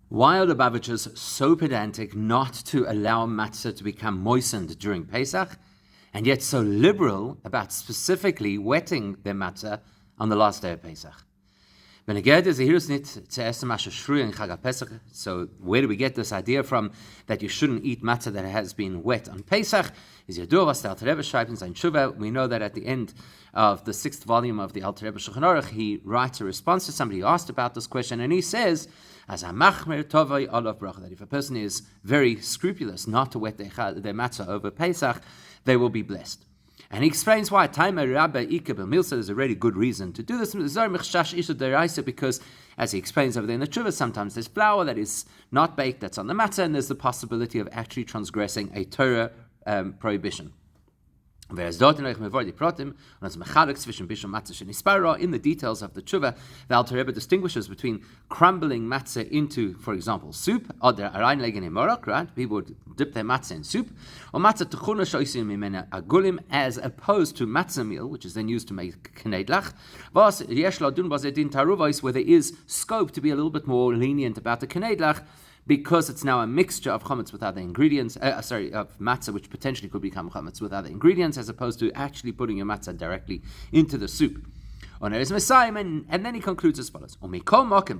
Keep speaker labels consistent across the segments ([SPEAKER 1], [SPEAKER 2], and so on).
[SPEAKER 1] Why are the Lubavitchers so pedantic not to allow matzah to become moistened during Pesach, and yet so liberal about specifically wetting their matzah on the last day of Pesach? So where do we get this idea from that you shouldn't eat matzah that has been wet on Pesach? We know that at the end of the 6th volume of the Alter Rebbe Shulchan Aruch, he writes a response to somebody who asked about this question, and he says, that if a person is very scrupulous not to wet their matzah over Pesach, they will be blessed. And he explains why. There's a really good reason to do this, because, as he explains over there in the Tshuva, sometimes there's flour that is not baked, that's on the matzah, and there's the possibility of actually transgressing a Torah prohibition. In the details of the tshuva, the Alter Rebbe distinguishes between crumbling matzah into, for example, soup, or right? People would dip their matzah in soup, or matzah as opposed to matzah meal, which is then used to make knedlach, where there is scope to be a little bit more lenient about the knedlach, because it's now a mixture of chametz with other ingredients, of matzah, which potentially could become chametz with other ingredients, as opposed to actually putting your matzah directly into the soup. And then he concludes as follows: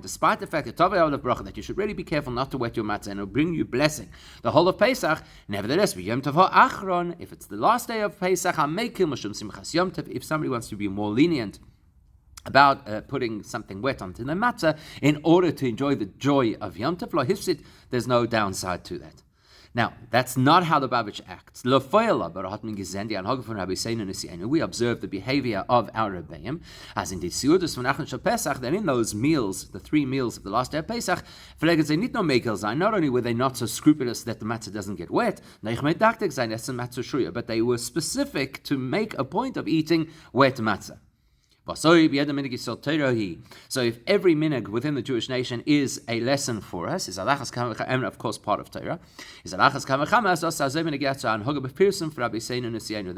[SPEAKER 1] despite the fact that you should really be careful not to wet your matzah, and it'll bring you blessing the whole of Pesach, nevertheless, if it's the last day of Pesach, if somebody wants to be more lenient about putting something wet onto the matzah in order to enjoy the joy of Yom Tov, lo hifsid, there's no downside to that. Now, that's not how the Lubavitch acts. We observe the behavior of our Rebbeim, as in the Seudas von Achon Shel Pesach, that in those meals, the 3 meals of the last day of Pesach, not only were they not so scrupulous that the matzah doesn't get wet, but they were specific to make a point of eating wet matzah. So if every minhag within the Jewish nation is a lesson for us, and of course part of Torah, then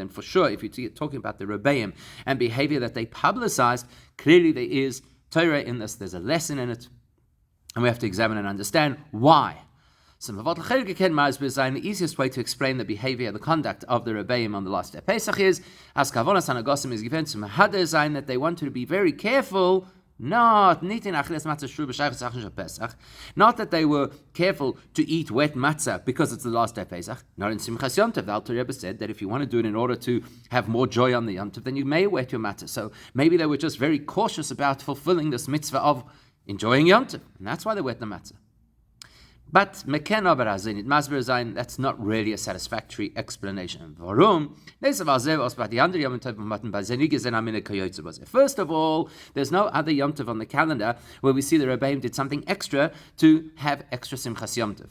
[SPEAKER 1] for sure, if you're talking about the Rebbeim and behavior that they publicized, clearly there is Torah in this, there's a lesson in it, and we have to examine and understand why. The easiest way to explain the behavior, the conduct of the Rebbeim on the last day of Pesach is that they want to be very careful, not that they were careful to eat wet matzah because it's the last day of Pesach. Not in Simchas Yom Tov. The Alter Rebbe said that if you want to do it in order to have more joy on the Yom Tov, then you may wet your matzah. So maybe they were just very cautious about fulfilling this mitzvah of enjoying Yom Tov, and that's why they wet the matzah. But that's not really a satisfactory explanation. First of all, there's no other Yom Tov on the calendar where we see the Rebbeim did something extra to have extra Simchas Yom Tov.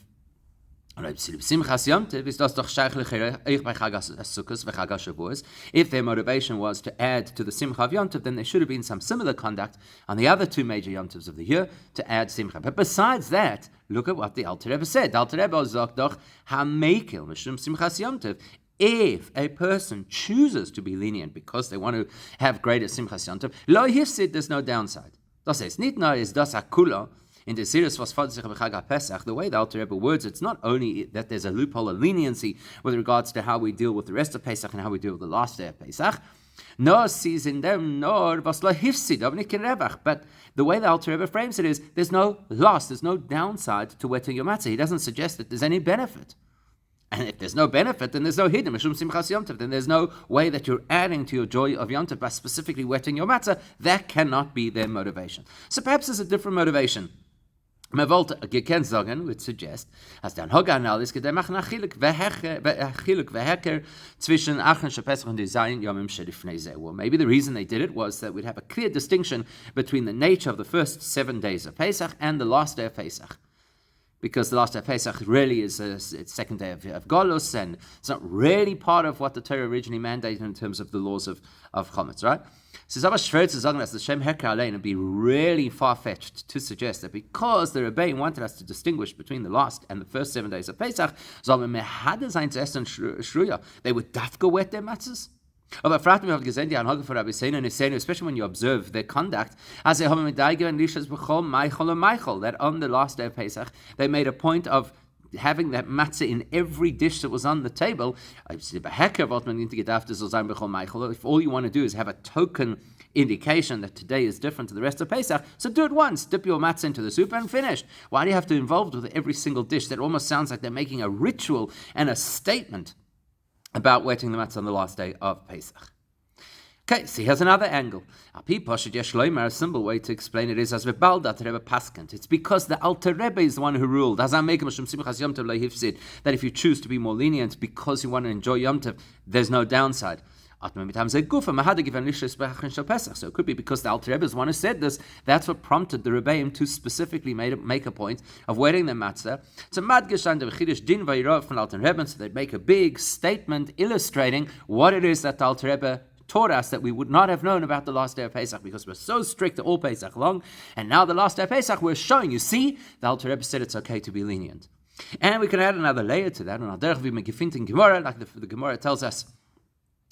[SPEAKER 1] If their motivation was to add to the Simcha of Yom Tov, then there should have been some similar conduct on the other 2 major Yom Tovs of the year to add Simcha. But besides that, look at what the Alter Rebbe said. The Alter Rebbe sagt doch, ha-mekel mishum Simchas Yom Tov. If a person chooses to be lenient because they want to have greater Simchas Yom Tov, lo hifsid, there's no downside. Das heißt, nicht nur ist das akula. In the series was Pesach, the way the Alter Rebbe words, it's not only that there's a loophole of leniency with regards to how we deal with the rest of Pesach and how we deal with the last day of Pesach. But the way the Alter Rebbe frames it is, there's no loss, there's no downside to wetting your matzah. He doesn't suggest that there's any benefit. And if there's no benefit, then there's no hidden. Then there's no way that you're adding to your joy of Yom Tov by specifically wetting your matzah. That cannot be their motivation. So perhaps there's a different motivation. Man wollte gekannt sagen, would suggest, as der Hoganal ist, der machen Achiluk veheker zwischen Achon Shel Pesach und Design Yomim Shelifnei Zeh. Well, maybe the reason they did it was that we'd have a clear distinction between the nature of the first 7 days of Pesach and the last day of Pesach. Because the last day of Pesach really is its 2nd day of Golus, and it's not really part of what the Torah originally mandated in terms of the laws of Chametz, right? So it's aber schwer zu sagen, dass the Shem Heker allein would be really far-fetched to suggest that because the Rebbeim wanted us to distinguish between the last and the first 7 days of Pesach, they would dafka wet their matzahs. Especially when you observe their conduct, that on the last day of Pesach, they made a point of having that matzah in every dish that was on the table. If all you want to do is have a token indication that today is different to the rest of Pesach, so do it once. Dip your matzah into the soup and finished. Why do you have to involve with every single dish? That almost sounds like they're making a ritual and a statement about wetting the matzah on the last day of Pesach. Okay, so here's another angle. A simple way to explain it is as Vibaldat Rebbe Paskant. It's because the Alter Rebbe is the one who ruled that if you choose to be more lenient because you want to enjoy Yom Tov, there's no downside. So it could be because the Alter Rebbe is the one who said this. That's what prompted the Rebbeim to specifically make a point of wetting the matzah. So they make a big statement illustrating what it is that the Alter Rebbe taught us that we would not have known about the last day of Pesach because we're so strict all Pesach long. And now the last day of Pesach, we're showing you, see, the Alter Rebbe said it's okay to be lenient. And we can add another layer to that. Like the Gemara tells us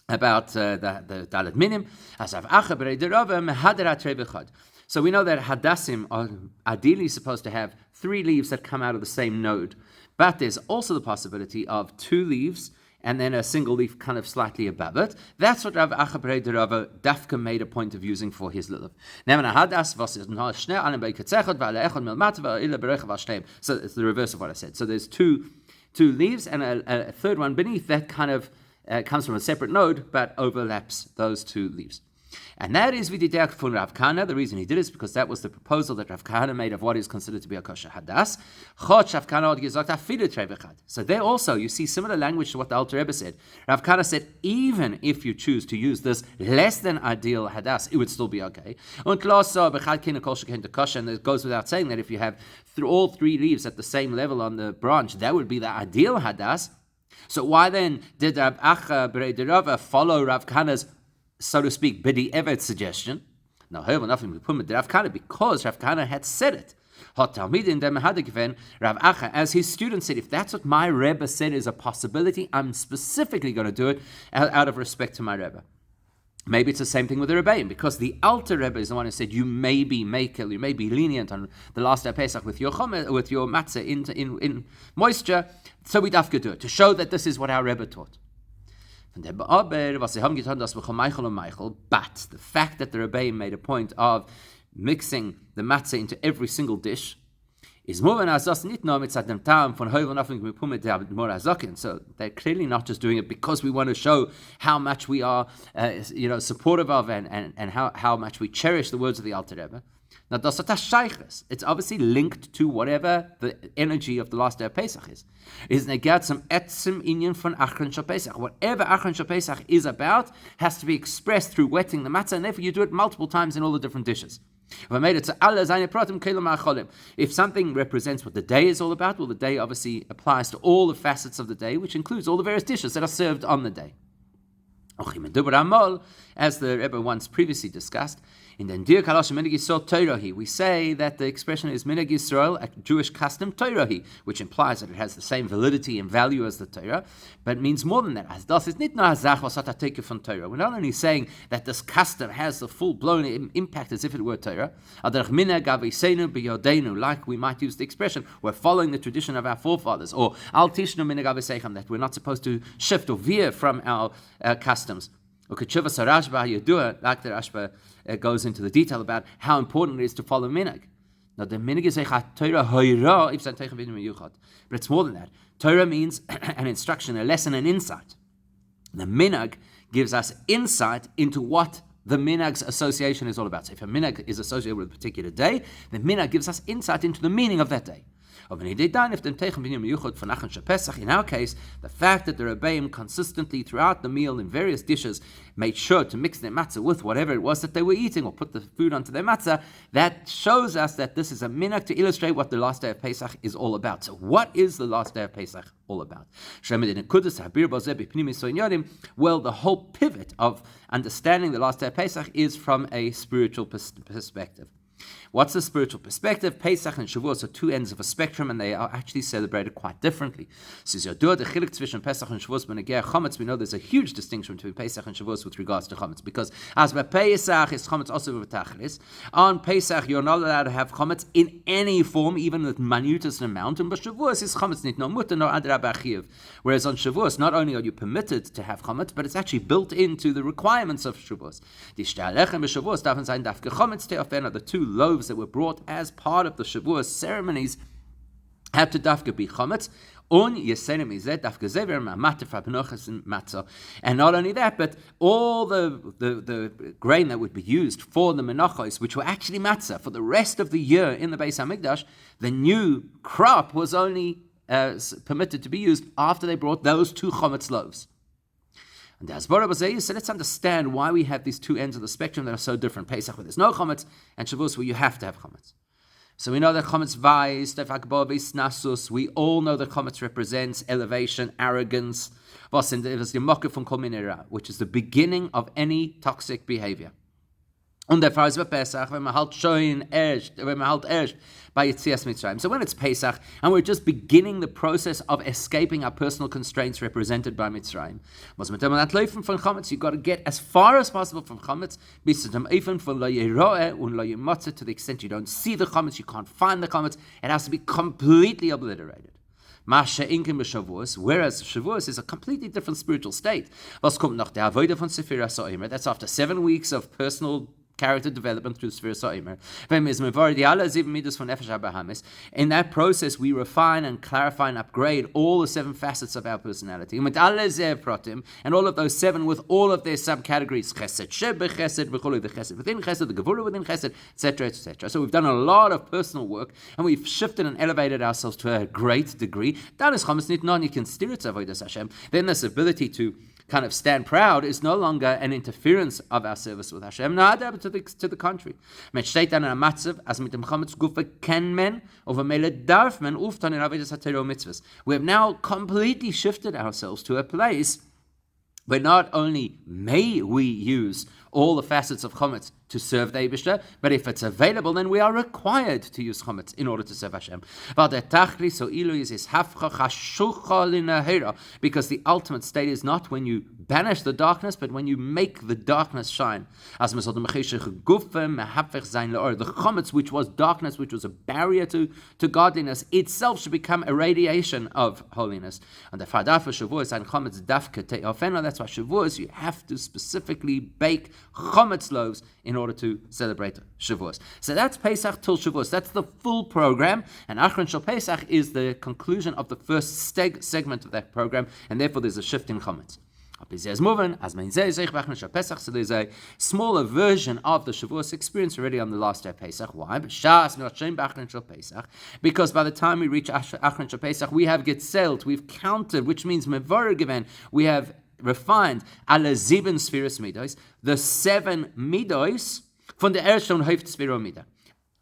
[SPEAKER 1] about the Dalet Minim. So we know that Hadassim are ideally supposed to have 3 leaves that come out of the same node. But there's also the possibility of 2 leaves and then a single leaf kind of slightly above it. That's what Rav Acha Bereder Rava Dafka made a point of using for his lulav. So it's the reverse of what I said. So there's two leaves and a third one beneath that kind of comes from a separate node but overlaps those 2 leaves. And that is Vidideach von Rav Kahana. The reason he did is because that was the proposal that Rav Kahana made of what is considered to be a kosher hadas. So there also, you see similar language to what the Alter Rebbe said. Rav Kahana said, even if you choose to use this less than ideal hadas, it would still be okay. And it goes without saying that if you have all 3 leaves at the same level on the branch, that would be the ideal hadas. So why then did Rav Acha Bereder Rava follow Rav Kahana's, so to speak, Bidi Evet suggestion? No, nothing we put with Rav Kahana because Rav Kahana had said it. Rav Acha, as his student said, if that's what my Rebbe said is a possibility, I'm specifically going to do it out of respect to my Rebbe. Maybe it's the same thing with the Rebbeim, because the Alter Rebbe is the one who said you may be makel, you may be lenient on the last day of Pesach with your matzah in moisture, so we have to do it to show that this is what our Rebbe taught. But the fact that the Rabbi made a point of mixing the matzah into every single dish is more than so they're clearly not just doing it because we want to show how much we are supportive of and how much we cherish the words of the Alter Rebbe. Now, it's obviously linked to whatever the energy of the last day of Pesach is. Whatever Achron Shal Pesach is about has to be expressed through wetting the matzah, and therefore you do it multiple times in all the different dishes. If something represents what the day is all about, well, the day obviously applies to all the facets of the day, which includes all the various dishes that are served on the day. As the Rebbe once previously discussed, in the Ndir Kalash Minhag Yisrael Toirahi, we say that the expression is Minhag Yisrael, a Jewish custom, Toirahi, which implies that it has the same validity and value as the Torah, but means more than that. We're not only saying that this custom has the full-blown impact as if it were Torah, like we might use the expression, we're following the tradition of our forefathers, or Al Tishnu Minhag Avosechem, that we're not supposed to shift or veer from our customs. Like the Rashba goes into the detail about how important it is to follow minhag. Now, the minhag is but it's more than that. Torah means an instruction, a lesson, an insight. The minhag gives us insight into what the minhag's association is all about. So if a minhag is associated with a particular day, the minhag gives us insight into the meaning of that day. In our case, the fact that the Rebbeim consistently throughout the meal in various dishes made sure to mix their matzah with whatever it was that they were eating or put the food onto their matzah, that shows us that this is a minhag to illustrate what the last day of Pesach is all about. So what is the last day of Pesach all about? Well, the whole pivot of understanding the last day of Pesach is from a spiritual perspective. What's the spiritual perspective? Pesach and Shavuos are two ends of a spectrum, and they are actually celebrated quite differently. We know there's a huge distinction between Pesach and Shavuos with regards to chametz, because as by Pesach is chametz also with tachlis. On Pesach, you're not allowed to have chametz in any form, even with minutest amount, and but Shavuos is chametz nit no mutter nor adrab achiv. Whereas on Shavuos, not only are you permitted to have chametz, but it's actually built into the requirements of Shavuos. The two loaves that were brought as part of the Shavuos ceremonies had to dafka be chametz. And not only that, but all the grain that would be used for the menachos, which were actually matzah for the rest of the year in the Beis Hamikdash, the new crop was only permitted to be used after they brought those two chametz loaves. And as Rabbi says, so let's understand why we have these two ends of the spectrum that are so different. Pesach where there's no chametz, and Shavuos where you have to have chametz. So we know that chametz vais, nasus. We all know that chametz represents elevation, arrogance, which is the beginning of any toxic behavior. Und der Fall ist bei Pesach, wenn man halt erst bei Yetzias Mitzrayim. So when it's Pesach, and we're just beginning the process of escaping our personal constraints represented by Mitzrayim, you've got to get as far as possible from Chametz, bis zu dem Eifen von lo yeroeh und lo yemotze, to the extent you don't see the Chametz, you can't find the Chametz, it has to be completely obliterated. Whereas Shavuos is a completely different spiritual state. Was kommt nach der Avodah von Sefiras Ha'omer? That's after 7 weeks of personal character development through Sefiras Ha'omer. In that process, we refine and clarify and upgrade all the 7 facets of our personality. And all of those 7 with all of their subcategories. Chesed, Shebe, Chesed, the Chesed within Chesed, the Gevurah within Chesed, etc., etc. So we've done a lot of personal work, and we've shifted and elevated ourselves to a great degree. Then this ability to kind of stand proud is no longer an interference of our service with Hashem. No, to the contrary. We have now completely shifted ourselves to a place where not only may we use all the facets of chametz to serve the Eibishter, but if it's available, then we are required to use chametz in order to serve Hashem. Because the ultimate state is not when you banish the darkness, but when you make the darkness shine. The chametz, which was darkness, which was a barrier to godliness, itself should become a radiation of holiness. And the fadah for Shavuos and chametz dafka te'ofeno. That's why Shavuos you have to specifically bake chametz loaves in order to celebrate Shavuos. So that's Pesach till Shavuos. That's the full program, and Achron Shel Pesach is the conclusion of the first segment of that program, and therefore there's a shift in chametz. So there's a smaller version of the Shavuos experience already on the last day of Pesach. Why? Because by the time we reach Achron Shel Pesach, we have getzelt, we've counted, which means mevorah given, we have refined alle 7 Sfiras Midos, the 7 Midos von der ersten Hälfte Sfira Midah,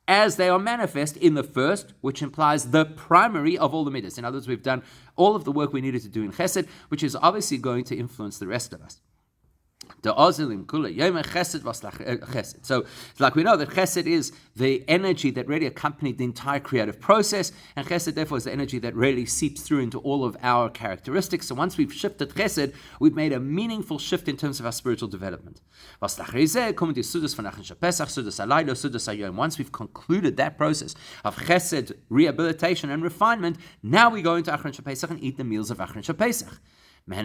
[SPEAKER 1] as they are manifest in the first, which implies the primary of all the Midas. In other words, we've done all of the work we needed to do in Chesed, which is obviously going to influence the rest of us. So, like we know that Chesed is the energy that really accompanied the entire creative process, and Chesed therefore is the energy that really seeps through into all of our characteristics. So once we've shifted Chesed, we've made a meaningful shift in terms of our spiritual development. Once we've concluded that process of Chesed rehabilitation and refinement, now we go into Achron Shel Pesach and eat the meals of Achron Shel Pesach. So by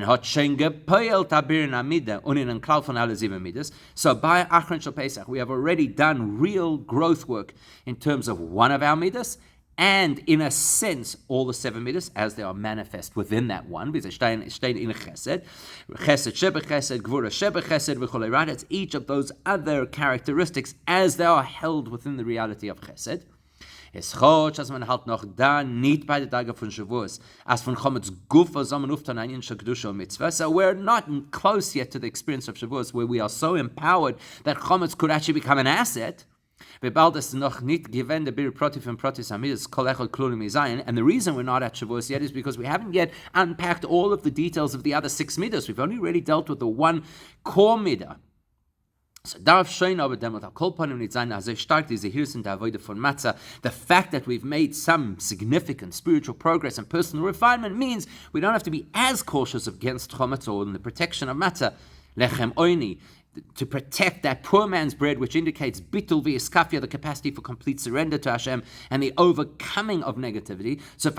[SPEAKER 1] Achron Shel Pesach, we have already done real growth work in terms of one of our midas, and in a sense, all the 7 midas as they are manifest within that one. It's each of those other characteristics as they are held within the reality of Chesed. Es choch, as man halt noch da nicht bei der Tage von Shavuos, as von Chometz Gufa Zaman Uftanayim Shakdusha Mitzvah. So we're not close yet to the experience of Shavuos, where we are so empowered that Chometz could actually become an asset. And the reason we're not at Shavuos yet is because we haven't yet unpacked all of the details of the other 6 midas. We've only really dealt with the one core midah. So darf schön aber demot al kolpanim nicht sein, also stark diese Hirsen der Avoide von Matzah. The fact that we've made some significant spiritual progress and personal refinement means we don't have to be as cautious against chometz or in the protection of Matzah. Lechem oini, to protect that poor man's bread, which indicates bitul v'yiskafia, the capacity for complete surrender to Hashem and the overcoming of negativity. So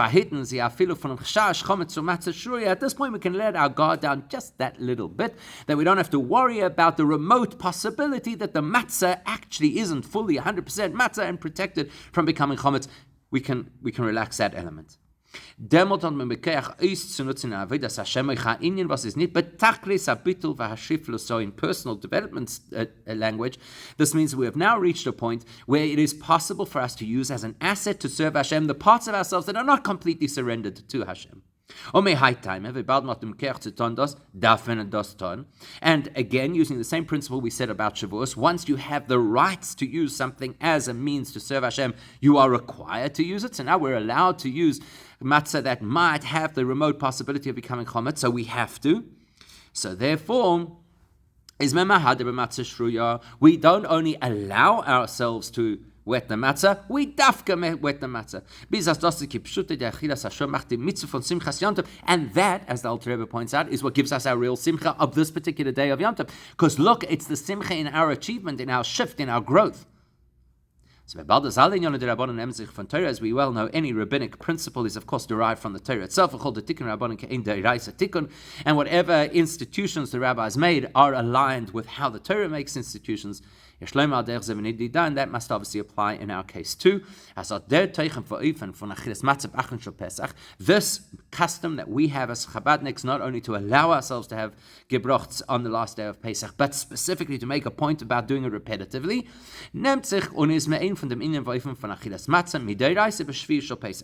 [SPEAKER 1] at this point we can let our guard down just that little bit, that we don't have to worry about the remote possibility that the matzah actually isn't fully 100% matzah and protected from becoming chometz. We can relax that element. Demot an mekeach is zu nutzen avodas Hashem inyan was is nicht betachlis habitul v'hashiflu. So in personal development language, this means we have now reached a point where it is possible for us to use as an asset to serve Hashem the parts of ourselves that are not completely surrendered to Hashem. And again, using the same principle we said about Shavuos, once you have the rights to use something as a means to serve Hashem, you are required to use it. So now we're allowed to use matzah that might have the remote possibility of becoming chometz, so we have to. So therefore, we don't only allow ourselves to wet the matzah, we dafka wet the matzah. And that, as the Alter Rebbe points out, is what gives us our real simcha of this particular day of Yom Tov. Because look, it's the simcha in our achievement, in our shift, in our growth. So, as we well know, any rabbinic principle is, of course, derived from the Torah itself. And whatever institutions the rabbis made are aligned with how the Torah makes institutions. And that must obviously apply in our case too. This custom that we have as Chabadniks, not only to allow ourselves to have gebrochts on the last day of Pesach, but specifically to make a point about doing it repetitively.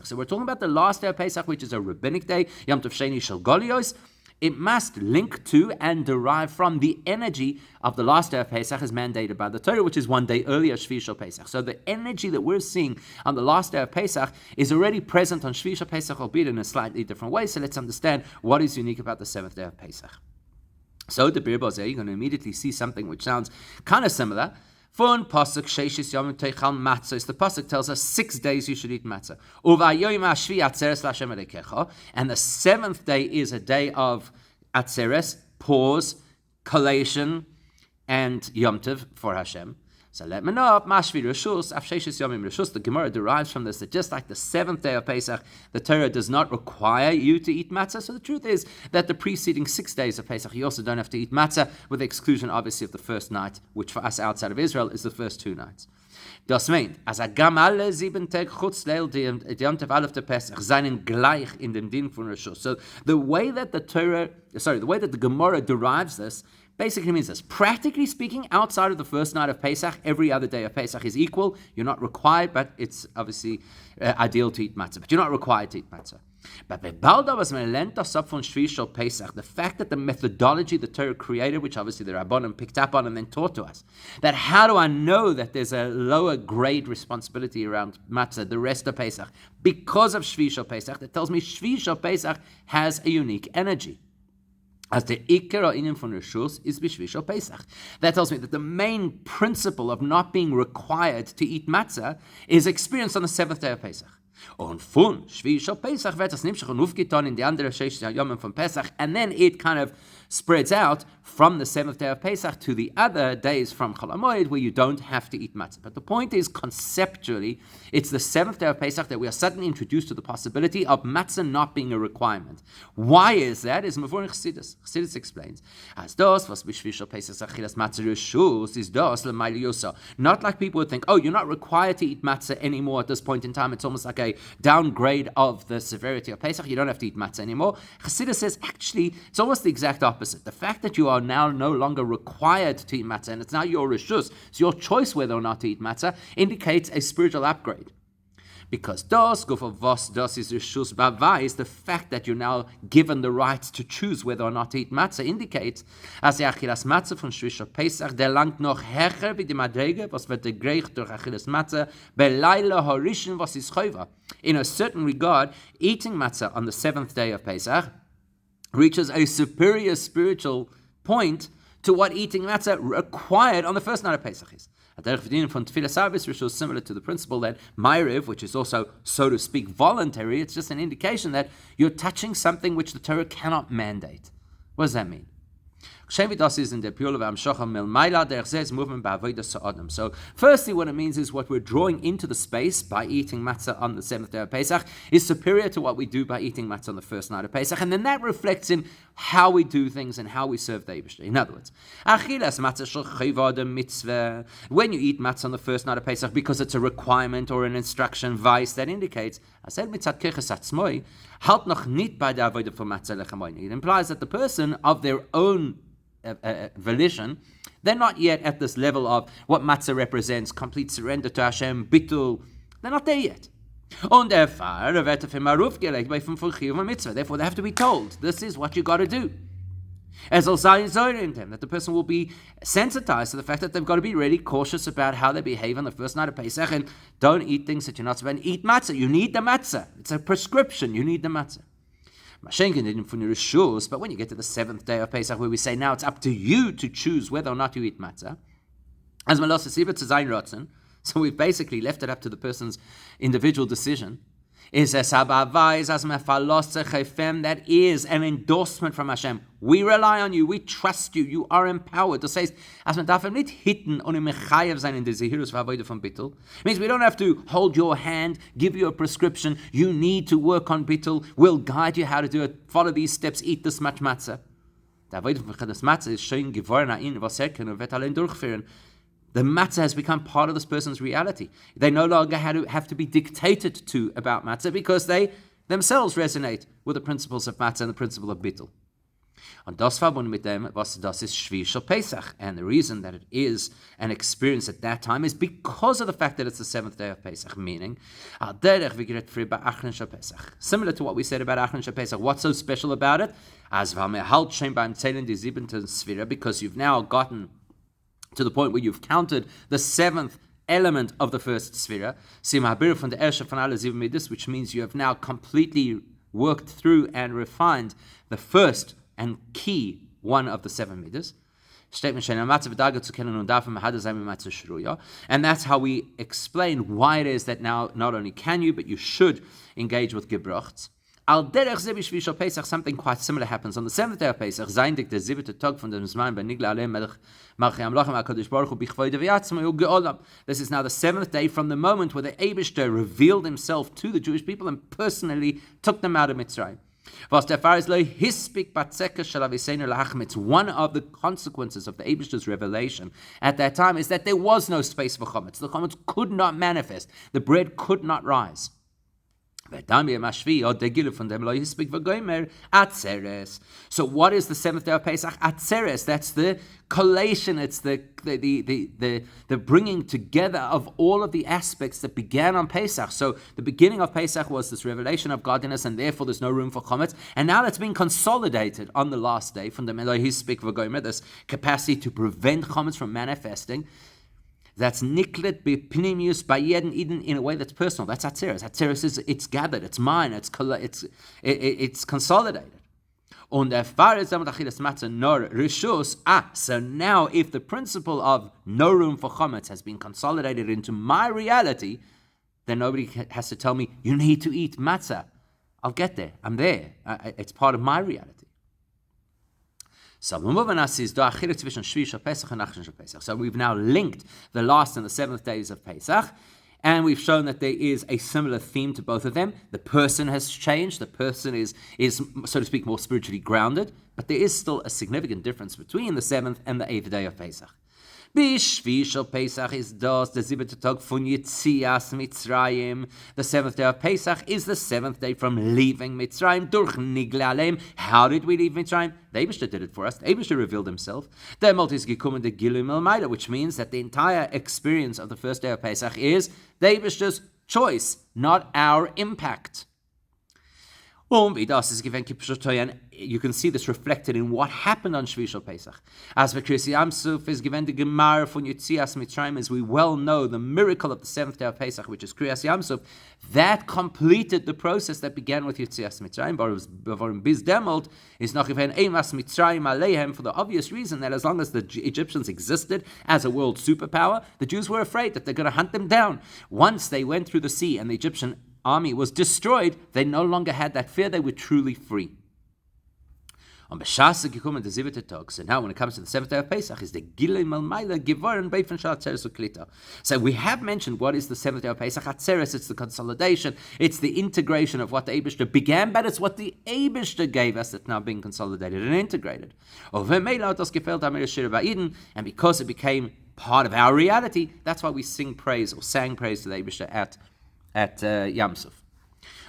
[SPEAKER 1] So we're talking about the last day of Pesach, which is a rabbinic day, Yom Tov Sheni Shel Golios. It must link to and derive from the energy of the last day of Pesach as mandated by the Torah, which is one day earlier, Shvi Shel Pesach. So the energy that we're seeing on the last day of Pesach is already present on Shvi Shel Pesach, albeit in a slightly different way. So let's understand what is unique about the seventh day of Pesach. So the Bir Bozeh, you're going to immediately see something which sounds kind of similar. Fun pasuk sheishis yom teichal matzah. The pasuk tells us 6 days you should eat matzah. Uvayoyim hashvi atzeres l'Hashem Elokecha, and the seventh day is a day of atzeres, pause, collation, and Yom Tov for Hashem. So let me know, mashvi reshus, afsheshis yomim reshus. The Gemara derives from this that just like the seventh day of Pesach, the Torah does not require you to eat matzah. So the truth is that the preceding 6 days of Pesach, you also don't have to eat matzah, with the exclusion, obviously, of the first night, which for us outside of Israel is the first 2 nights. Das meint, als gam alle 7 Tag chutz leil die Yom Tov Aleph de Pesach seinen gleich in dem Din von Reshus. So the way that the Gemara derives this basically means this. Practically speaking, outside of the first night of Pesach, every other day of Pesach is equal. You're not required, but it's obviously ideal to eat matzah. But you're not required to eat matzah. But the fact that the methodology the Torah created, which obviously the Rabbanim picked up on and then taught to us, that how do I know that there's a lower grade responsibility around matzah, the rest of Pesach, because of Shvi Shel Pesach, that tells me Shvi Shel Pesach has a unique energy. As the Iker Inyan von Reshus is B'Shvi Shel Pesach. That tells me that the main principle of not being required to eat matzah is experienced on the seventh day of Pesach. Und von Shvi Shel Pesach wird das nimmt sich und aufgetan in die andere 6 Yomim von Pesach, and then it kind of spreads out from the seventh day of Pesach to the other days from Chol HaMoed where you don't have to eat matzah. But the point is, conceptually, it's the seventh day of Pesach that we are suddenly introduced to the possibility of matzah not being a requirement. Why is that? Is Mavur in Chassidus. Chassidus explains, as das was b'Shvi Shel Pesach achilas matzah reshus is das l'mayli yosa. Not like people would think, oh, you're not required to eat matzah anymore at this point in time. It's almost like a downgrade of the severity of Pesach. You don't have to eat matzah anymore. Chassidus says, actually, it's almost the exact opposite. The fact that you are now no longer required to eat matzah, and it's now your reshus, it's your choice whether or not to eat matzah, indicates a spiritual upgrade. Because das is reshus bavais, the fact that you're now given the right to choose whether or not to eat matzah indicates, as the achilas matzah von Shvi Shel Pesach, der langt noch hercher wie die Madrege, was wird gegreicht durch achilas matzah, belayla horishin was is chayva. In a certain regard, eating matzah on the seventh day of Pesach reaches a superior spiritual point to what eating matzah required on the first night of Pesach is. Similar to the principle that Ma'ariv, which is also, so to speak, voluntary, it's just an indication that you're touching something which the Torah cannot mandate. What does that mean? So firstly, what it means is what we're drawing into the space by eating matzah on the 7th day of Pesach is superior to what we do by eating matzah on the first night of Pesach, and then that reflects in how we do things and how we serve the Eibishter. In other words, when you eat matzah on the first night of Pesach because it's a requirement or an instruction, vice, that indicates it implies that the person of their own volition, they're not yet at this level of what matzah represents, complete surrender to Hashem, bitul. They're not there yet. Therefore, they have to be told, this is what you got to do. As also in them, that the person will be sensitized to the fact that they've got to be really cautious about how they behave on the first night of Pesach and don't eat things that you're not supposed to eat matzah. You need the matzah. It's a prescription. You need the matzah. But when you get to the 7th day of Pesach, where we say now it's up to you to choose whether or not you eat matzah, as so we've basically left it up to the person's individual decision. That is an endorsement from Hashem. We rely on you. We trust you. You are empowered. Das heißt, als man darf nicht hitten und mechayev sein in der Zehirus v'avoda von Bittul. Means we don't have to hold your hand, give you a prescription. You need to work on Bittul. We'll guide you how to do it. Follow these steps. Eat this much matzah. Der Avoda von das Matzah ist schön geworden in was können und wird allein durchführen. The matzah has become part of this person's reality. They no longer have to be dictated to about matzah because they themselves resonate with the principles of matzah and the principle of bittul. Und das verbunden mit dem, was das ist Shvi Shel Pesach. And the reason that it is an experience at that time is because of the fact that it's the 7th day of Pesach, meaning, similar to what we said about Achron Shel Pesach. What's so special about it? Because you've now gotten to the point where you've counted the 7th element of the first Sfira, which means you have now completely worked through and refined the first and key one of the 7 midas. And that's how we explain why it is that now not only can you, but you should engage with Gebrochts. Al derech ze b'shvi shel Pesach, something quite similar happens on the 7th day of Pesach. Zayndik der 7th Tag von dem Zman ben Nigla Alei Melech Malchei Amlachim HaKadosh Baruch Hu b'chvoide v'yatzma hu geolam. This is now the 7th day from the moment where the Eibishter revealed himself to the Jewish people and personally took them out of Mitzrayim. It's one of the consequences of the Eibishter's revelation at that time is that there was no space for chametz. The chametz could not manifest. The bread could not rise. So what is the 7th day of Pesach? Atzeres. That's the collation. It's the bringing together of all of the aspects that began on Pesach. So the beginning of Pesach was this revelation of godliness, and therefore there's no room for chametz. And now that's being consolidated on the last day from the Elohim V'gomer, this capacity to prevent chametz from manifesting. That's niklet b'pnimius b'yeden eden in a way that's personal. That's atzeres. Atzeres is it's gathered, it's mine, it's consolidated. Und so now if the principle of no room for chametz has been consolidated into my reality, then nobody has to tell me you need to eat matzah. I'll get there. I'm there. It's part of my reality. So we've now linked the last and the 7th days of Pesach, and we've shown that there is a similar theme to both of them. The person has changed. The person is, so to speak, more spiritually grounded, but there is still a significant difference between the 7th and the 8th day of Pesach. B'shvi shel Pesach is das the 7th Tag von Yetzias Mitzrayim. The 7th day of Pesach is the 7th day from leaving Mitzrayim. Durch Nigla Aleim. How did we leave Mitzrayim? The Eibishter did it for us. The Eibishter revealed himself. Der Maltis gekommen der Gilum Elmaida, which means that the entire experience of the first day of Pesach is the Eibishter's choice, not our impact. And you can see this reflected in what happened on Shvi Shel Pesach. As for Kriyas Yamsuf is given the Gemara from Yitzias Mitzrayim, as we well know, the miracle of the seventh day of Pesach, which is Kriyas Yamsuf, that completed the process that began with Yitzias Mitzrayim. But Biz Demelt is not given Eimas Mitzrayim Aleihem, for the obvious reason that as long as the Egyptians existed as a world superpower, the Jews were afraid that they're going to hunt them down. Once they went through the sea and the Egyptian army was destroyed, they no longer had that fear, they were truly free. So now when it comes to the seventh day of Pesach, is the Gilei Malmaila Givoren Beifan Shal Atzeres Uklita. So we have mentioned what is the seventh day of Pesach. Atzeres, it's the consolidation, it's the integration of what the Eibishter began, but it's what the Eibishter gave us that's now being consolidated and integrated. And because it became part of our reality, that's why we sing praise or sang praise to the Eibishter at Yamsuf.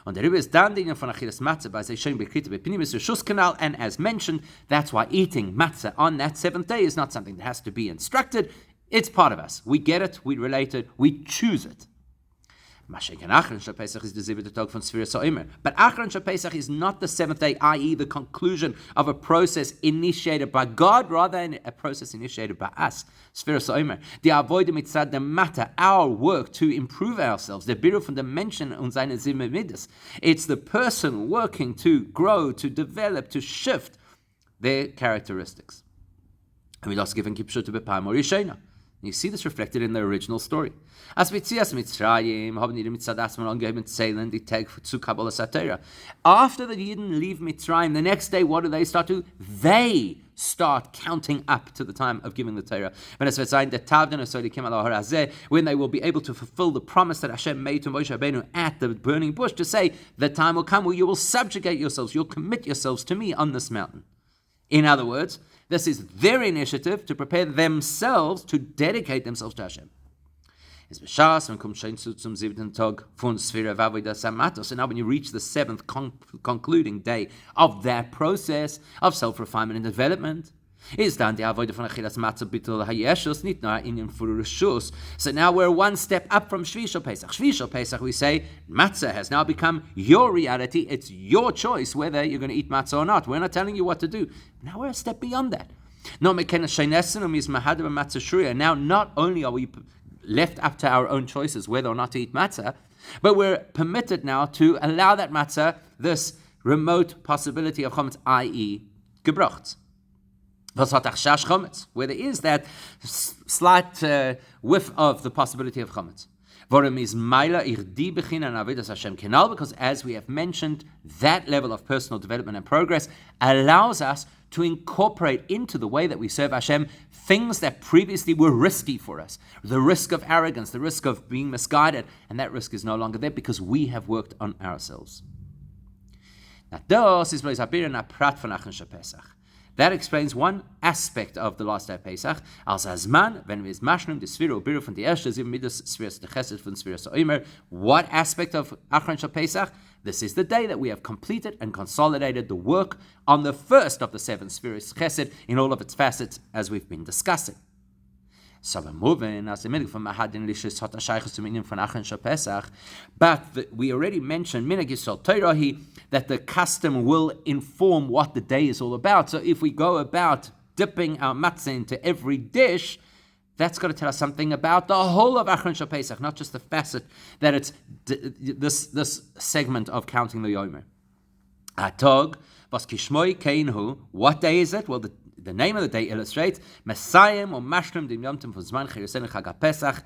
[SPEAKER 1] On the Rabbi is danding von Achilas matzah by Zeishon Bekrita Bepinimis Rishus Kanal, and as mentioned, that's why eating matzah on that seventh day is not something that has to be instructed. It's part of us. We get it, we relate it, we choose it. But Achron Shel Pesach is not the seventh day, i.e. the conclusion of a process initiated by God, rather than a process initiated by us. Sfiras Omer. The avoid mitzad the matter, our work to improve ourselves. The biru from the mention und seine Zimmermidas. It's the person working to grow, to develop, to shift their characteristics. And we lost given kipshut to bepam or yishena. You see this reflected in the original story. As Mitzias Mitzrayim, haben die Mitzadas man angeheben zählen, die Tag zu Kabbalah Satira. After the Yidden leave Mitzrayim, the next day, what do they start to? They start counting up to the time of giving the Torah. When they will be able to fulfill the promise that Hashem made to Moshe Rabbeinu at the burning bush, to say, the time will come where you will subjugate yourselves, you'll commit yourselves to me on this mountain. In other words, this is their initiative to prepare themselves to dedicate themselves to Hashem. So now when you reach the seventh concluding day of that process of self-refinement and development, so now we're one step up from Shvi Shel Pesach. Shvi Shel Pesach, we say, matzah has now become your reality. It's your choice whether you're going to eat matzah or not. We're not telling you what to do. Now we're a step beyond that. Now, not only are we left up to our own choices whether or not to eat matzah, but we're permitted now to allow that matzah, this remote possibility of chometz, i.e. gebrocht. Where there is that slight whiff of the possibility of chometz. Because as we have mentioned, that level of personal development and progress allows us to incorporate into the way that we serve Hashem things that previously were risky for us. The risk of arrogance, the risk of being misguided, and that risk is no longer there because we have worked on ourselves. That explains one aspect of the last day of Pesach. What aspect of Achron Shel Pesach? This is the day that we have completed and consolidated the work on the first of the seven Sfiros Chesed in all of its facets, as we've been discussing. But we already mentioned that the custom will inform what the day is all about. So if we go about dipping our matzah into every dish, that's got to tell us something about the whole of Achron Shel Pesach, not just the facet that it's this segment of counting the Yomer. Atog, was kishmoi keinhu. What day is it? Well, the name of the day illustrates Messiah or Mashlim Dim Yom Tov Zman Chayusen Chag Pesach.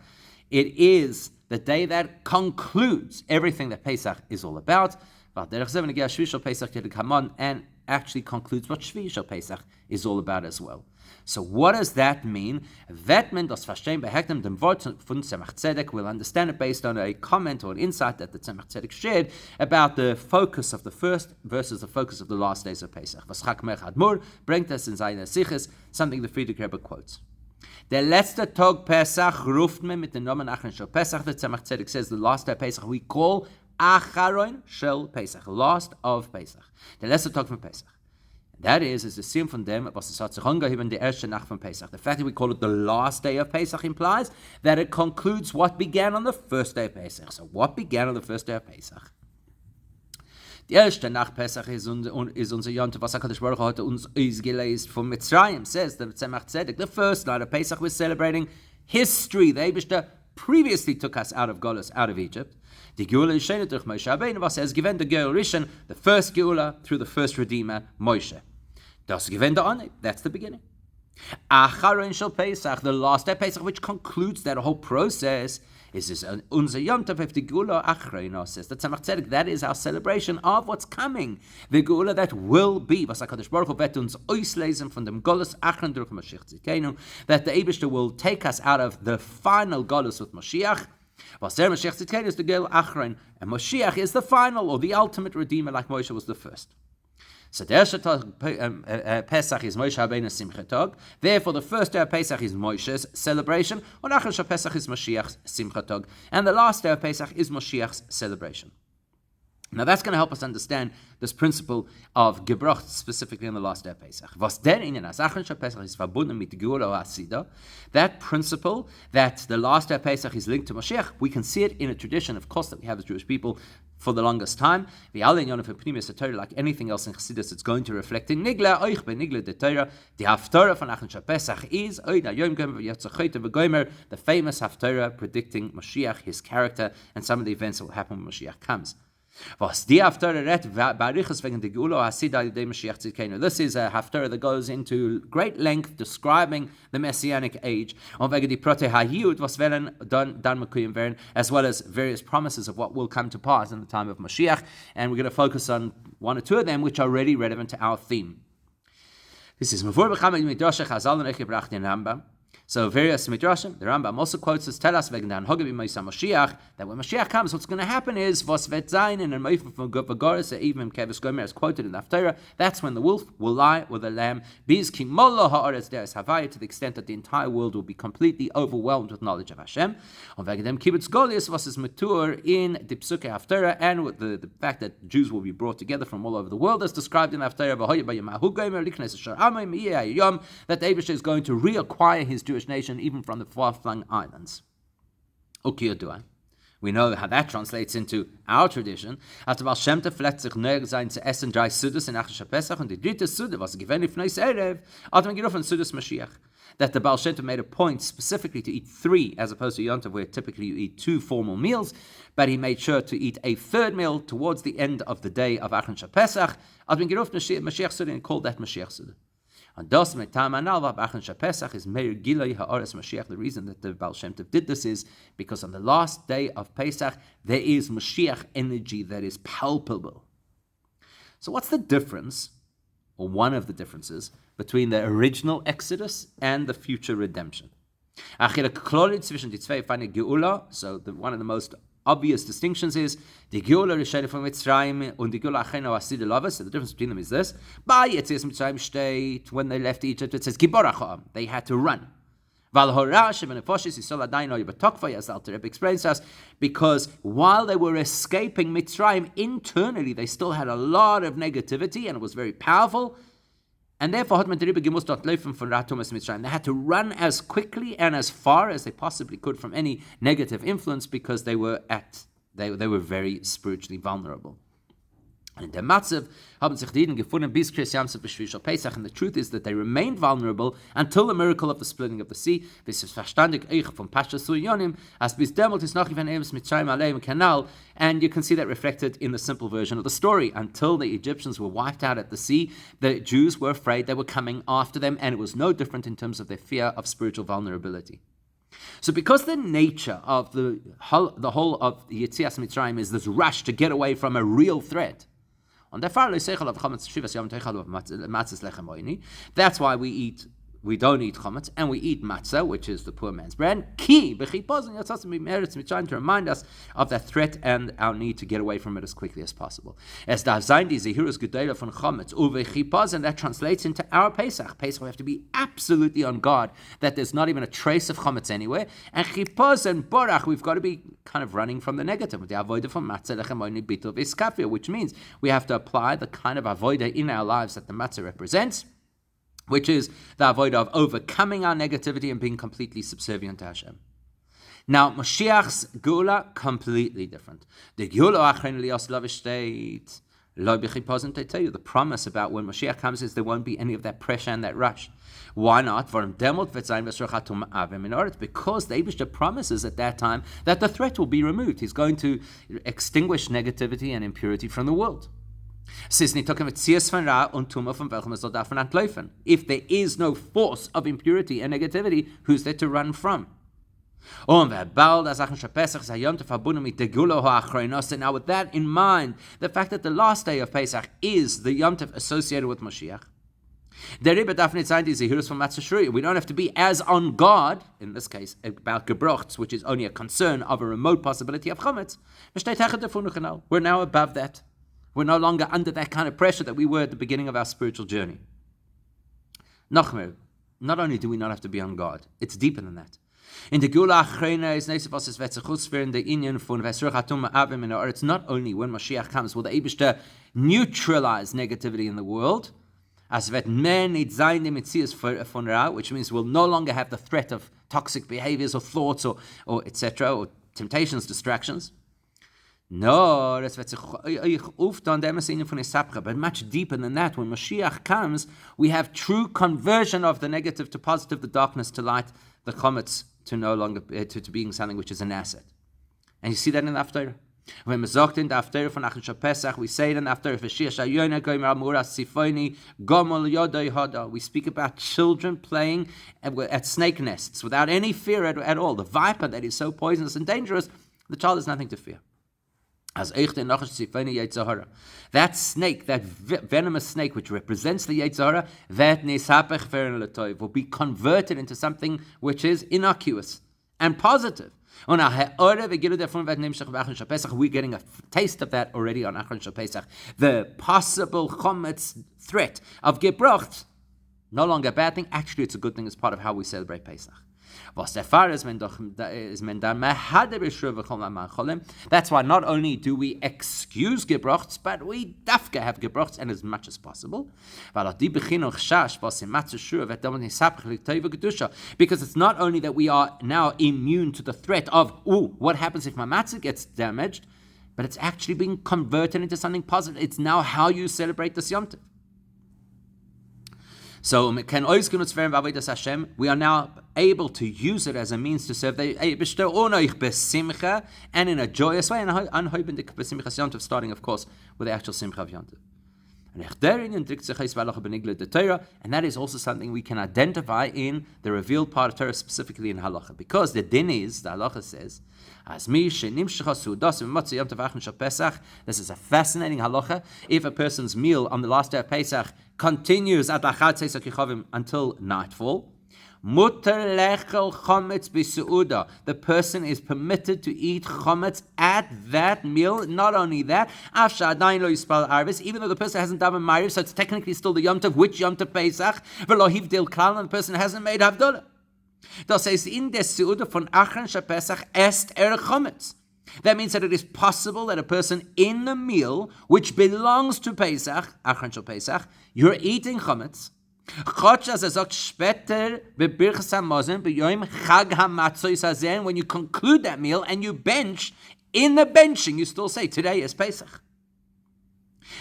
[SPEAKER 1] It is the day that concludes everything that Pesach is all about. And actually concludes what Shvi Shel Pesach is all about as well. So what does that mean? That means we'll understand it based on a comment or an insight that the Tzemach Tzedek shared about the focus of the first versus the focus of the last days of Pesach. Bringt us in seine Siches, something the Friedrich Rebbe quotes. Der letzte Tag Pesach ruft man mit dem Namen Achron Shel Pesach. The Tzemach Tzedek says the last day of Pesach we call Acharon Shel Pesach, last of Pesach. Der letzte Tag von Pesach. That is the same from them, was es hat sich angeheben die erste Nacht von Pesach. The fact that we call it the last day of Pesach implies that it concludes what began on the first day of Pesach. So what began on the first day of Pesach? Die erste nach Pesach ist unser Yontif, was HaKadosh Baruch Hu hat uns ausgelesen von Mitzrayim. Says the Tzemach Tzedek, the first night of Pesach, we're celebrating history. The Eibishter previously took us out of Golus, out of Egypt. Die Geula is Shenet durch Moshe Rabbeinu, was has given the Geula Rishon, the first Geula through the first Redeemer, Moshe. Das given the Ane, that's the beginning. Acharon Shel Pesach, the last day of Pesach, which concludes that whole process, is this unser Yom Tov of the Geula Achreina, says the Tzemach Tzedek. That is our celebration of what's coming, the Geula that will be. Was HaKadosh Baruch Hu wird uns auslesen von dem Golus Achrein durch Mashiach Tzidkenu, that the Eibishter will take us out of the final Golus with Mashiach. Was der Mashiach Tzidkenu is the Geula Achrein, and Mashiach is the final or the ultimate Redeemer, like Moshe was the first. So the first Pesach is Moshe Rabbeinu's Simchat Tov. Therefore, the first day of Pesach is Moshe's celebration. And Achar Pesach is Mashiach's Simchat Tov. And the last day of Pesach is Mashiach's celebration. Now that's going to help us understand this principle of Gebrocht, specifically on the last day of Pesach. Was der Inyan as Achar Pesach is verbunden mit Geula Hasida. That principle that the last day of Pesach is linked to Mashiach, we can see it in a tradition, of course, that we have as Jewish people for the longest time. The Alin Yonah for Pnimis Torah, like anything else in Chassidus, it's going to reflect in Nigla, Oich be Nigla de Torah. The Haftarah von Achar Pesach is Oida Yom Gomer v'Yatzachoyte v'Gomer, the famous Haftarah predicting Mashiach, his character, and some of the events that will happen when Mashiach comes. Was die Haftarah redt barichas wegen der Geula Hasida de Mashiach Tzidkenu. This is a Haftarah that goes into great length describing the Messianic age, und wegen die Prote Hayud was werden dann mekuyim werden, as well as various promises of what will come to pass in the time of Mashiach, and we're going to focus on one or two of them which are really relevant to our theme. This is Mavur B'Chamed Midrash Chazal and Echebracht in Rambam. So various midrashim, the Rambam also quotes us, tell us wegen der Anhoge b'Moshe Mashiach, that when Mashiach comes, what's going to happen is was vet zayin in an meifah from Govagoris, even Kevis Gomer as quoted in the Haftarah. That's when the wolf will lie with the lamb. Biz ki molo haaretz deres havaya, to the extent that the entire world will be completely overwhelmed with knowledge of Hashem. Und wegen dem kibbutz golius was is matur in the Psuke Haftarah, and with the fact that Jews will be brought together from all over the world, as described in the Haftarah, that the Eibishter is going to reacquire his Jewish nation even from the far-flung islands. We know how that translates into our tradition. After Baal Shem Tov flächt sich nirg sein zu essen 3 Sudas in Achar Pesach, und die dritte Suda, was gewähnt von Erev, hat man gerufen Sudas Mashiach. That the Baal Shem Tov made a point specifically to eat 3, as opposed to Yom Tov, where typically you eat 2 formal meals, but he made sure to eat a 3rd meal towards the end of the day of Achar Pesach. Hat man gerufen Mashiach Suda and called that Mashiach Suda. And thus, Pesach is Meir Giloi Ha'aretz Mashiach. The reason that the Baal Shem Tov did this is because on the last day of Pesach, there is Mashiach energy that is palpable. So what's the difference, or one of the differences, between the original Exodus and the future redemption? So one of the most obvious distinctions is the Geula Rishayna from Mitzrayim and the Geula Achreina Hasida Lavas. So the difference between them is this: by Yetzias Mitzrayim state, when they left Egypt, it says Giboracham, they had to run. Val Horash and Nefoshes Yisol Adayin Oyebatokva, as Alter Rebbe explains to us, because while they were escaping Mitzrayim, internally they still had a lot of negativity, and it was very powerful. And therefore, they had to run as quickly and as far as they possibly could from any negative influence, because they were very spiritually vulnerable. And in der Matzah haben sich die Juden gefunden bis Kriyas Yam Suf b'Shvil Pesach, and the truth is that they remained vulnerable until the miracle of the splitting of the sea. This is verstandig eich from Pashas Suyonim, as bis demult is noch even Emes Mitzrayim Aleim Canal, and you can see that reflected in the simple version of the story. Until the Egyptians were wiped out at the sea, the Jews were afraid they were coming after them, and it was no different in terms of their fear of spiritual vulnerability. So because the nature of the whole of Yetzias Mitzrayim is this rush to get away from a real threat, that's why we don't eat chametz, and we eat matzah, which is the poor man's bread. To remind us of that threat and our need to get away from it as quickly as possible. And that translates into our Pesach. Pesach, we have to be absolutely on guard that there's not even a trace of chametz anywhere. And chipaz and borach, we've got to be kind of running from the negative. Which means we have to apply the kind of avodah in our lives that the matzah represents, which is the avodah of overcoming our negativity and being completely subservient to Hashem. Now, Mashiach's Geula, completely different. The Geula Achrein Lios Lavish state, The promise about when Mashiach comes is there won't be any of that pressure and that rush. Why not? Because the Eibishter promises at that time that the threat will be removed. He's going to extinguish negativity and impurity from the world. If there is no force of impurity and negativity, who's there to run from? Now, with that in mind, the fact that the last day of Pesach is the Yom Tov associated with Mashiach, we don't have to be as on guard, in this case, about gebrochts, which is only a concern of a remote possibility of chametz. We're now above that. We're no longer under that kind of pressure that we were at the beginning of our spiritual journey. Not only do we not have to be on guard, it's deeper than that. In the Gula Achrena is in the Inyan von it's not only when Mashiach comes will the Eibishter neutralize negativity in the world, which means we'll no longer have the threat of toxic behaviors or thoughts or etc. or temptations, distractions. No, but much deeper than that. When Mashiach comes, we have true conversion of the negative to positive, the darkness to light, the chometz to no longer to being something which is an asset. And you see that in the Haftarah. When we say it in the Haftarah, we say it in the Haftarah, we speak about children playing at snake nests without any fear at all. The viper that is so poisonous and dangerous, the child has nothing to fear. That snake, that venomous snake which represents the Yetzer Hara, will be converted into something which is innocuous and positive. We're getting a taste of that already on Achron Shal Pesach. The possible chometz threat of gebrocht, no longer a bad thing. Actually, it's a good thing. It's part of how we celebrate Pesach. That's why not only do we excuse gebrochts, but we dafka have gebrochts and as much as possible. Because it's not only that we are now immune to the threat of, what happens if my matzah gets damaged, but it's actually being converted into something positive. It's now how you celebrate the Yom Tov. So we are now able to use it as a means to serve the Eibishter and in a joyous way, and starting, of course, with the actual Simcha of Yom Tov. And that is also something we can identify in the revealed part of Torah, specifically in halacha, because the din is, the halacha says, this is a fascinating halacha. If a person's meal on the last day of Pesach continues until nightfall, the person is permitted to eat chometz at that meal. Not only that, even though the person hasn't done Ma'ariv, so it's technically still the Yom Tov, which Yom Tov Pesach, and the person hasn't made Havdalah. Das heißt, in der Seuda von Achron Shal Pesach est chometz. That means that it is possible that a person in the meal which belongs to Pesach, Achron Shal Pesach, you're eating chometz. When you conclude that meal and you bench, in the benching you still say, today is Pesach.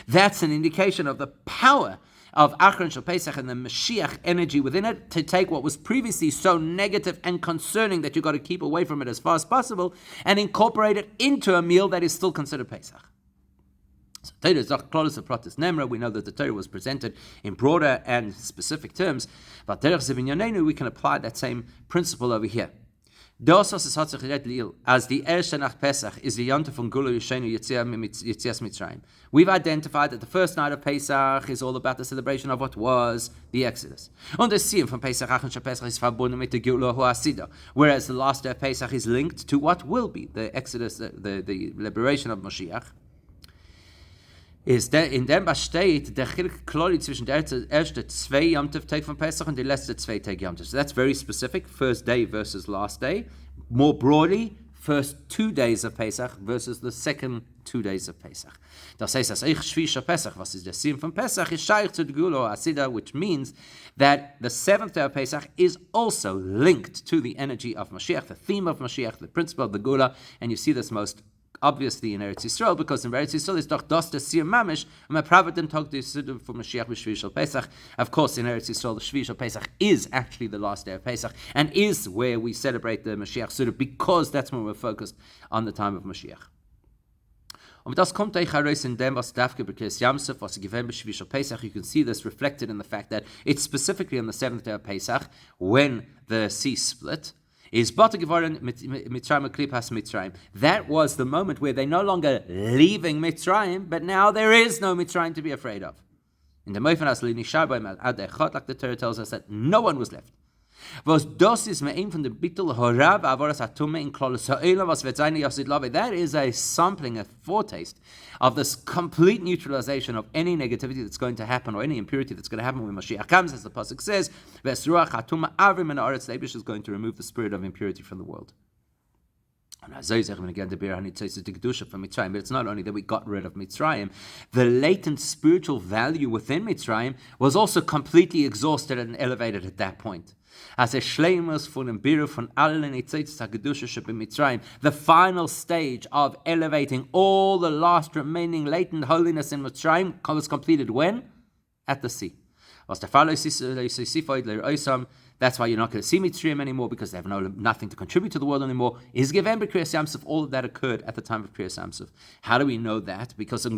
[SPEAKER 1] That's an indication of the power of Achron Shal Pesach and the Mashiach energy within it to take what was previously so negative and concerning that you've got to keep away from it as far as possible and incorporate it into a meal that is still considered Pesach. So we know that the Torah was presented in broader and specific terms, but we can apply that same principle over here. As the Erste Nacht Pesach is the Yom Tov von Gula Yishenu Yetzias Mitzrayim. We've identified that the first night of Pesach is all about the celebration of what was the Exodus. Und das Ziel von Pesach Achron Shal Pesach ist verbunden mit der Gula Ho'asida, whereas the last day of Pesach is linked to what will be the Exodus, the liberation of Mashiach. Ist in dem besteht der Chelek klari zwischen der erste zwei Yom Tov Tag von Pesach und die letzte zwei Tag Yom Tov. So that's very specific, first day versus last day. More broadly, first 2 days of Pesach versus the second 2 days of Pesach. Das heißt, dass ich Shvisha Pesach, was ist der Sinn von Pesach, ist shaykh zu der Gula Asida, which means that the 7th day of Pesach is also linked to the energy of Mashiach, the theme of Mashiach, the principle of the Gula, and you see this most obviously in Eretz Yisrael, because in Eretz Yisrael is doch das der Siyam Mamish, and my private tog the Siddur for Mashiach b'Shvi Shel Pesach. Of course, in Eretz Yisrael, the Shvi Shel Pesach is actually the last day of Pesach, and is where we celebrate the Mashiach Siddur, because that's when we're focused on the time of Mashiach. Und das kommt euch heraus in dem, was Dafke b'Kriyas Yamsuf, was gewinnt b'Shvi Shel Pesach. You can see this reflected in the fact that it's specifically on the 7th day of Pesach, when the sea split, is Bata Gevarin Mitzrayim Klipas Mitzrayim. That was the moment where they're no longer leaving Mitzrayim, but now there is no Mitzrayim to be afraid of. In the Moifan Asli Nishar B'Mel Ad Echot, like the Torah tells us, that no one was left. Was das ist mir ein von der Bittul Horav Avoras Atume in Klolos Ha'olam was wird sein Yosid Lave. That is a sampling, a foretaste of this complete neutralization of any negativity that's going to happen or any impurity that's going to happen when Mashiach comes, as the pasuk says. V'esruach Hatuma Avrim and Aretz. The Eibush is going to remove the spirit of impurity from the world. But it's not only that we got rid of Mitzrayim, the latent spiritual value within Mitzrayim was also completely exhausted and elevated at that point. As a shleimus von dem Biru von allen Nitzitzes HaGedusha Mitzrayim, the final stage of elevating all the last remaining latent holiness in Mitzrayim was completed when? At the sea. That's why you're not going to see Mitzrayim anymore, because they have nothing to contribute to the world anymore. Is given by Kriyas Yamsuf. All of that occurred at the time of Kriyas Yamsuf. How do we know that? Because the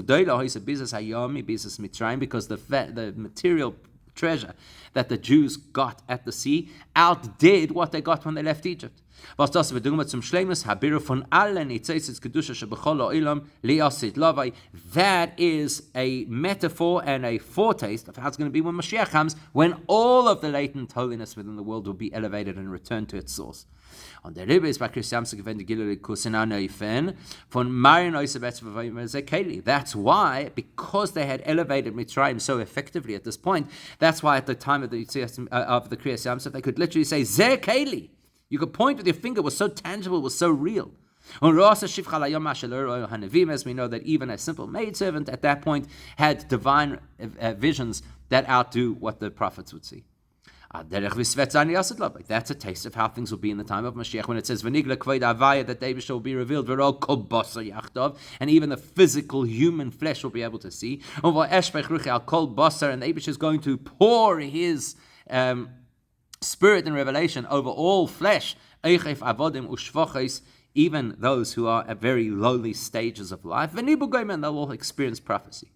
[SPEAKER 1] material treasure that the Jews got at the sea outdid what they got when they left Egypt. That is a metaphor and a foretaste of how it's going to be when Mashiach comes, when all of the latent holiness within the world will be elevated and returned to its source. Und der Rebbe ist bei Kriyas Yamsuf gewinnt die Gilui Kusina Neufen von Marion Oisabetz Zekeli. That's why, because they had elevated Mitzrayim so effectively at this point, that's why at the time of the Kriyas Yamsuf, they could literally say Zekeli. You could point with your finger. It was so tangible, it was so real. As we know that even a simple maidservant at that point had divine visions that outdo what the prophets would see. That's a taste of how things will be in the time of Mashiach, when it says that David shall be revealed, and even the physical human flesh will be able to see. And the Abish is going to pour his spirit and revelation over all flesh, even those who are at very lowly stages of life, and they'll all experience prophecy.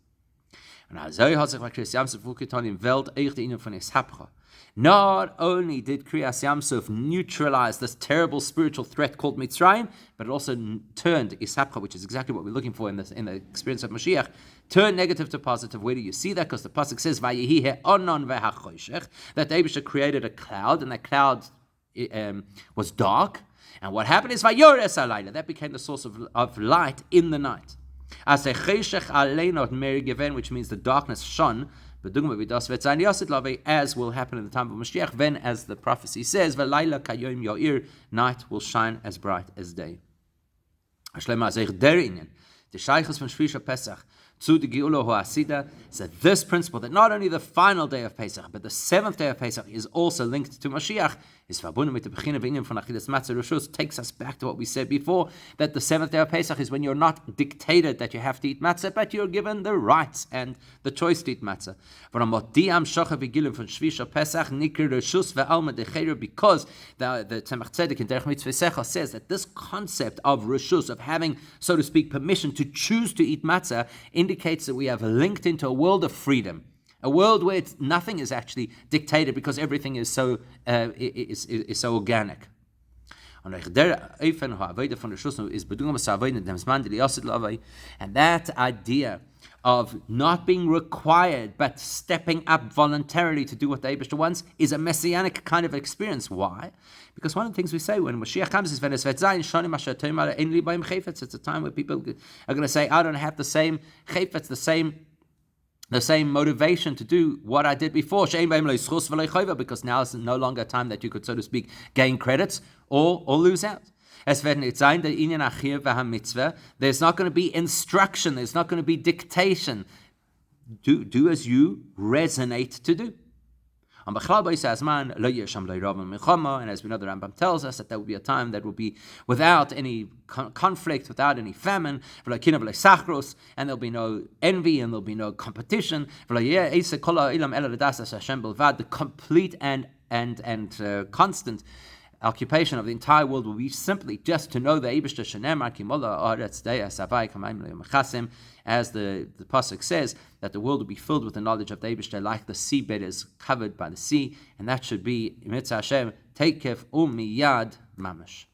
[SPEAKER 1] Not only did Kriyas Yamsuf neutralize this terrible spiritual threat called Mitzrayim, but it also turned Ishapcha, which is exactly what we're looking for in the experience of Mashiach, turned negative to positive. Where do you see that? Because the pasuk says, "Vayehi he'onon ve'hachoshech," that Eibusha created a cloud, and that cloud was dark. And what happened is Vayores alayla, that became the source of light in the night. As a cheshech aleinot meri given, which means the darkness shone. As will happen in the time of Mashiach, then, as the prophecy says, "V'layla kayom yoir," night will shine as bright as day. So this principle, that not only the final day of Pesach, but the 7th day of Pesach is also linked to Mashiach, takes us back to what we said before, that the 7th day of Pesach is when you're not dictated that you have to eat matzah, but you're given the rights and the choice to eat matzah. Because the Tzemach Tzedek in Derech Mitzvah Secha says that this concept of reshus, of having, so to speak, permission to choose to eat matzah, indicates that we have linked into a world of freedom, a world where nothing is actually dictated, because everything is so organic. And that idea of not being required but stepping up voluntarily to do what the Eibishter wants is a messianic kind of experience. Why? Because one of the things we say when Mashiach comes is, it's a time where people are going to say, I don't have the same chayfetz, the same motivation to do what I did before, because now it's no longer a time that you could, so to speak, gain credits or lose out. There's not going to be instruction, there's not going to be dictation. Do as you resonate to do. And as we know, the Rambam tells us that there will be a time that will be without any conflict, without any famine, and there'll be no envy, and there'll be no competition. The complete and constant occupation of the entire world will be simply just to know the Eibishter Shenemar Kimola Aretz Deya Savai Kamaim Le'Mechasim, as the pasuk says that the world will be filled with the knowledge of the Eibishter like the seabed is covered by the sea, and that should be Mitzvah Hashem Teikef Umiyad Mamash.